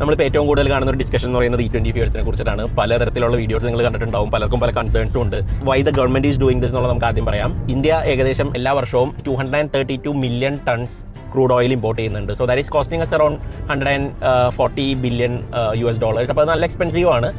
നമ്മളിപ്പോൾ ഏറ്റവും കൂടുതൽ കാണുന്ന ഒരു ഡിസ്കഷൻ എന്ന് പറയുന്നത് E20 ഫ്യൂൽസിനെ കുറിച്ചിട്ടാണ്. പലതരത്തിലുള്ള വീഡിയോസ് നിങ്ങൾ കണ്ടിട്ടുണ്ടാവും, പലർക്കും പല കൺസേൺസും ഉണ്ട്. Why the government is doing this എന്നുള്ളത് നമുക്ക് ആദ്യം പറയാം. ഇന്ത്യ ഏകദേശം എല്ലാ വർഷവും 232 million tons crude oil import ചെയ്യുന്നുണ്ട്. So that is costing as around $140 billion US. അപ്പോൾ അത് നല്ല എക്സ്പെൻസീവ് ആണ്.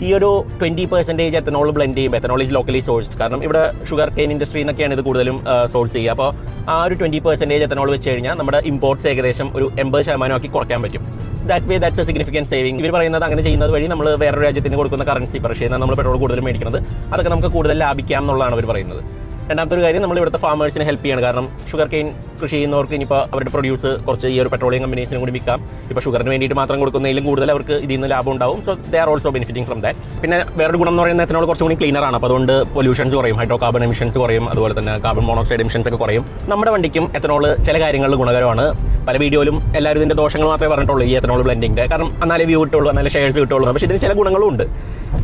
ഈ ഒരു 20% എത്തനോൾ ബ്ലെൻഡ് ചെയ്യുമ്പോൾ, എത്തനോൾ ഈസ് ലോക്കലി സോഴ്സ്ഡ്, കാരണം ഇവിടെ ഷുഗർ കെയിൻ ഇൻഡസ്ട്രി എന്നൊക്കെയാണ് ഇത് കൂടുതലും സോഴ്സ് ചെയ്യുക. അപ്പോൾ ആ ഒരു 20% എത്തനോൾ വെച്ച് കഴിഞ്ഞാൽ നമ്മുടെ ഇമ്പോർട്ട്സ് ഏകദേശം ഒരു 80% കുറയ്ക്കാൻ പറ്റും. That way that's A significant saving. ഇവർ പറയുന്നത് അങ്ങനെ ചെയ്യുന്നത് വഴി നമ്മൾ വേറൊരു രാജ്യത്തിന് കൊടുക്കുന്ന കറൻസി റഷ്യയിൽ നിന്ന് നമ്മൾ പെട്രോൾ കൂടുതൽ മേടിക്കുന്നത്, അതൊക്കെ നമുക്ക് കൂടുതൽ ലാഭിക്കാം എന്നുള്ളതാണ് അവർ പറയുന്നത്. രണ്ടാമത്തെ ഒരു കാര്യം, നമ്മൾ ഇവിടുത്തെ ഫാമേഴ്സിനെ ഹെൽപ്പ് ചെയ്യണം. കാരണം ഷുഗർ കെയിൻ കൃഷി ചെയ്യുന്നവർക്ക് ഇനിയിപ്പോൾ അവരുടെ പ്രൊഡ്യൂസ് കുറച്ച് ഈ ഒരു പെട്രോളിയം കമ്പനീസിനും കൂടി വിൽക്കാം. ഇപ്പോൾ ഷുഗറിന് വേണ്ടിയിട്ട് മാത്രം കൊടുക്കുന്നതിലും കൂടുതൽ അവർക്ക് ഇതിൽ നിന്ന് ലാഭം ഉണ്ടാവും. So they are also benefiting from that. പിന്നെ വേറൊരു ഗുണം എന്ന് പറയുന്നത് എത്തനോൾ കുറച്ചും കൂടി ക്ലീനർ ആണ്. അപ്പോൾ അതുകൊണ്ട് പൊല്യൂഷൻസ് കുറയും, ഹൈഡ്രോ കാർബൺ എമിഷൻസ് കുറയും, അതുപോലെ തന്നെ കാർബൺ മോണോക്സൈഡ് എമിഷൻസ് ഒക്കെ കുറയും. നമ്മുടെ വണ്ടിക്കും എത്തനോൾ ചില കാര്യങ്ങളിൽ ഗുണകരമാണ്. പല വീഡിയോയിലും എല്ലാവരും ഇതിൻ്റെ ദോഷങ്ങൾ മാത്രമേ പറഞ്ഞിട്ടുള്ളൂ ഈ എത്തനോൾ ബ്ലെൻഡിങ്ങിൻ്റെ. കാരണം എന്നാലേ വ്യൂ കിട്ടുള്ളൂ, എന്നാലേ ഷെയർസ് കിട്ടുള്ളൂ. പക്ഷേ ഇതിന് ചില ഗുണങ്ങളും ഉണ്ട്.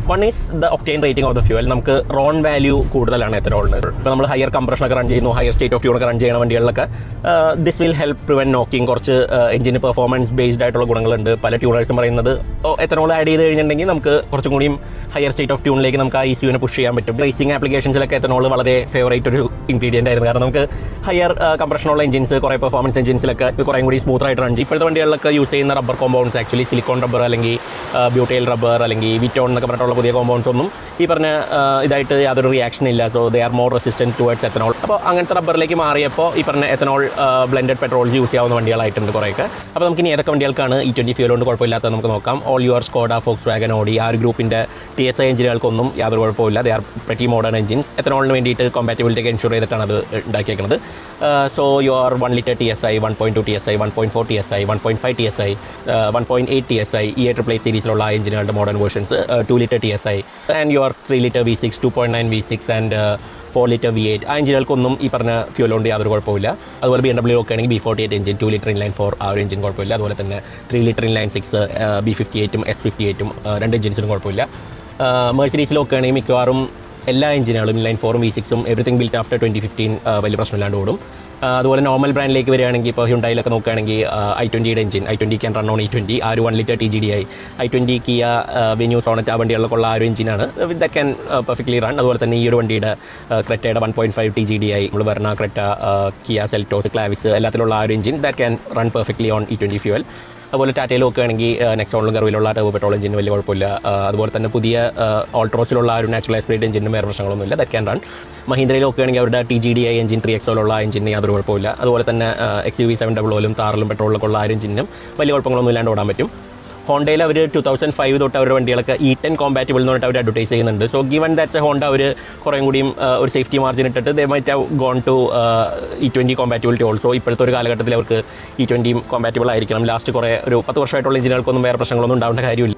One is the octane rating of the fuel. നമുക്ക് റോൺ വാല്യൂ കൂടുതലാണ് എത്തനോളിന്. ഇപ്പോൾ നമ്മൾ ഹയർ കംപ്രഷനൊക്കെ റൺ ചെയ്യുന്നു, ഹയർ സ്റ്റേറ്റ് ഓഫ് ട്യൂണൊക്കെ റൺ ചെയ്യുന്ന വണ്ടികളിലൊക്കെ this will help prevent knocking. കുറച്ച് എഞ്ചിന് പെർഫോമൻസ് ബേസ്ഡ് ആയിട്ടുള്ള ഗുണങ്ങളുണ്ട്. പല ട്യൂണേഴ്സും പറയുന്നത് എത്തനോൾ ആഡ് ചെയ്ത് കഴിഞ്ഞിട്ടുണ്ടെങ്കിൽ നമുക്ക് കുറച്ചും കൂടിയും ഹയർ സ്റ്റേറ്റ് ഓഫ് ട്യൂണിലേക്ക് നമുക്ക് ആ ECUവിനെ പുഷ് ചെയ്യാൻ പറ്റും. റേസിംഗ് ആപ്ലിക്കേഷൻസിലൊക്കെ എത്തനോൾ വളരെ ഫേവറേറ്റ് ഒരു ഇൻഗ്രീഡിയൻ്റ് ആയിരുന്നു. കാരണം നമുക്ക് ഹയർ കംപ്രഷനുള്ള എഞ്ചിൻസ്, കുറേ പെർഫോമൻസ് എഞ്ചിൻസിലൊക്കെ കുറേ കൂടി സ്മൂത്ത് ആയിട്ട് റൺ ചെയ്യും. ഇപ്പോഴത്തെ വണ്ടികളിലൊക്കെ യൂസ് ചെയ്യുന്ന rubber compounds actually silicone rubber അല്ലെങ്കിൽ ബ്യൂട്ടൈൽ റബ്ബർ അല്ലെങ്കിൽ വിറ്റോൺ എന്നൊക്കെ പറഞ്ഞിട്ടുള്ള പുതിയ കോമ്പൗണ്ട്സ് ഒന്നും ഈ പറഞ്ഞ ഇതായിട്ട് യാതൊരു റിയാക്ഷൻ ഇല്ല. So they are more resistant towards ethanol. അപ്പോൾ അങ്ങനത്തെ റബ്ബറിലേക്ക് മാറിയപ്പോൾ ഈ പറഞ്ഞ എത്തനോൾ ബ്ലെൻഡഡ് പെട്രോൾസ് യൂസ് ചെയ്യാവുന്ന വണ്ടികളായിട്ടുണ്ട് കുറേയൊക്കെ. അപ്പോൾ നമുക്ക് ഇനി ഏതൊക്കെ വണ്ടികൾക്കാണ് E20 ഫ്യൂൽ കൊണ്ട് കുഴപ്പമില്ലാത്തത് നമുക്ക് നോക്കാം. All your Skoda, Volkswagen, Audi, ആ ഒരു ഗ്രൂപ്പിൻ്റെ TSI എഞ്ചിനുകൾക്കൊന്നും യാതൊരു കുഴപ്പമില്ല. They are pretty modern engines. എത്തനോളിന് വേണ്ടിയിട്ട് കോമ്പാറ്റബിലിറ്റി ഒക്കെ എൻഷുർ ചെയ്തിട്ടാണ് അത് ഉണ്ടാക്കിയേക്കുന്നത്. So your 1 litre TSI, 1.2 TSI, 1.4 TSI, 1.5 TSI, 1.8 TSI, E8 സീരീസിലുള്ള ആ എഞ്ചിനുകളുടെ modern versions, 2 litre TSI and your 3 litre V6, 2.9 V6 and 4 litre V8 ആ എഞ്ചിനുകൾക്കൊന്നും ഈ പറഞ്ഞ ഫ്യൂൽ കൊണ്ട് യാതൊരു കുഴപ്പമില്ല. അതുപോലെ BMW ഒക്കെ ആണെങ്കിൽ B48 എഞ്ചിൻ, 2 ലിറ്റർ ഇൻലൈൻ 4 ആ ഒരു എഞ്ചിൻ കുഴപ്പമില്ല. അതുപോലെ തന്നെ 3 ലിറ്റർ ഇൻലൈൻ 6, B58ഉം S58ഉം രണ്ട് എഞ്ചിൻസിനും കുഴപ്പമില്ല. മെർസിഡീസിലൊക്കെ ആണെങ്കിൽ മിക്കവാറും എല്ലാ എഞ്ചിനുകളും ഇൻലൈൻ 4ഉം V6ഉം എവറിത്തിങ് ബിൽറ്റ് ആഫ്റ്റർ 2015 വലിയ പ്രശ്നമില്ലാണ്ട് ഓടും. അതുപോലെ നോർമൽ ബ്രാൻഡിലേക്ക് വരികയാണെങ്കിൽ ഇപ്പോൾ ഹ്യുണ്ടായിലൊക്കെ നോക്കുകയാണെങ്കിൽ i20യുടെ engine, i20 can run on E20, ആ ഒരു 1 litre TGDI, i20 Kia Venue Sonet ആ വണ്ടികളിലൊക്കെ ഉള്ള ആ ഒരു എഞ്ചിനാണ്. That can perfectly run. അതുപോലെ തന്നെ ഈ ഒരു വണ്ടിയുടെ ക്രെറ്റയുടെ 1.5 TGDI, നമ്മൾ വരുന്ന ക്രെറ്റ, കിയ സെൽറ്റോസ്, ക്ലാവിസ് എല്ലാത്തിലുള്ള ആ ഒരു engine that can run perfectly on E20 fuel. അതുപോലെ ടാറ്റയിൽ നോക്കുകയാണെങ്കിൽ നെക്സോണിലും ഗർവിലുള്ള ടർബോ പെട്രോൾ എഞ്ചിന് വലിയ കുഴപ്പമില്ല. അതുപോലെ തന്നെ പുതിയ ഓൾട്രോസിലുള്ള ആ ഒരു നാച്ചുറൽ ആസ്പിറേറ്റ് എഞ്ചിനും വേറെ പ്രശ്നങ്ങളൊന്നുമില്ല. That can run. മഹീന്ദ്രയിൽ നോക്കുകയാണെങ്കിൽ അവരുടെ TGDI എഞ്ചിൻ 3XO ആ എഞ്ചിന് യാതൊരു കുഴപ്പമില്ല. അതുപോലെ തന്നെ XUV 700 താറിലും പെട്രോളിലൊക്കെ ഉള്ള ആ ഒരു എഞ്ചിനും വലിയ കുഴപ്പങ്ങളൊന്നും ഇല്ലാണ്ട് ഓടാൻ പറ്റും. ഹോണ്ടയിൽ അവർ 2005 തൊട്ട് അവരുടെ വണ്ടികളൊക്കെ E10 കോമ്പാറ്റബിൾ എന്ന് പറഞ്ഞിട്ട് അവർ അഡ്വർടൈസ് ചെയ്യുന്നുണ്ട്. So given that's a Honda, അവർ കുറേ കൂടിയും ഒരു സേഫ്റ്റി മാർജിൻ ഇട്ടിട്ട് they might have gone to E20 compatibility also. ഇപ്പോഴത്തെ ഒരു കാലഘട്ടത്തിൽ അവർക്ക് E20 കോമ്പാറ്റബിൾ ആയിരിക്കണം. ലാസ്റ്റ് കുറേ ഒരു 10 വർഷമായിട്ടുള്ള എഞ്ചിനുകൾക്കൊന്നും വേറെ പ്രശ്നങ്ങളൊന്നും ഉണ്ടാവേണ്ട കാര്യമില്ല.